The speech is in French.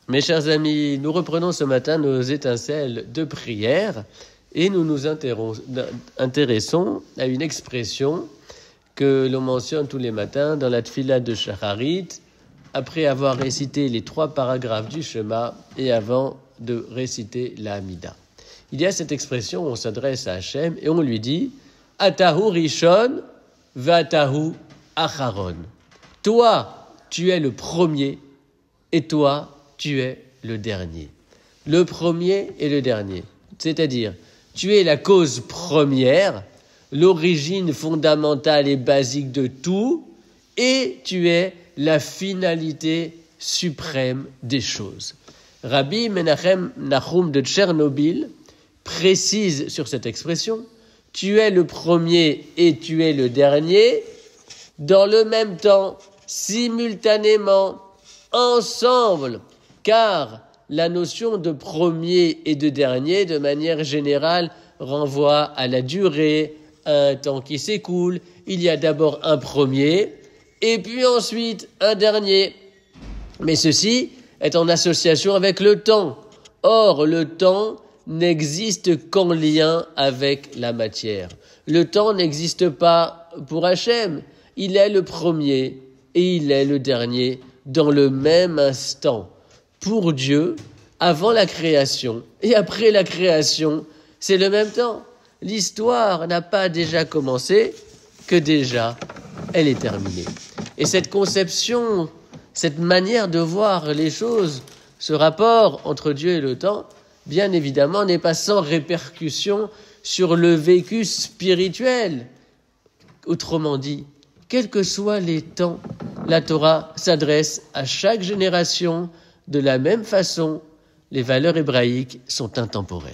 Mes chers amis, nous reprenons ce matin nos étincelles de prière et nous nous intéressons à une expression que l'on mentionne tous les matins dans la tfila de Shacharit, après avoir récité les 3 paragraphes du Shema et avant de réciter la Hamida. Il y a cette expression où on s'adresse à Hachem et on lui dit « Atahu Rishon v'atahu Acharon » Toi, tu es le premier et toi, tu es le dernier. Le premier et le dernier. C'est-à-dire, tu es la cause première, l'origine fondamentale et basique de tout, et tu es la finalité suprême des choses. Rabbi Menachem Nahum de Tchernobyl précise sur cette expression, tu es le premier et tu es le dernier, dans le même temps, simultanément, ensemble, car la notion de premier et de dernier, de manière générale, renvoie à la durée, à un temps qui s'écoule. Il y a d'abord un premier, et puis ensuite un dernier. Mais ceci est en association avec le temps. Or, le temps n'existe qu'en lien avec la matière. Le temps n'existe pas pour Hachem. Il est le premier et il est le dernier dans le même instant. Pour Dieu, avant la création et après la création, c'est le même temps. L'histoire n'a pas déjà commencé que déjà elle est terminée. Et cette conception, cette manière de voir les choses, ce rapport entre Dieu et le temps, bien évidemment, n'est pas sans répercussion sur le vécu spirituel. Autrement dit, quels que soient les temps, la Torah s'adresse à chaque génération de la même façon. Les valeurs hébraïques sont intemporelles.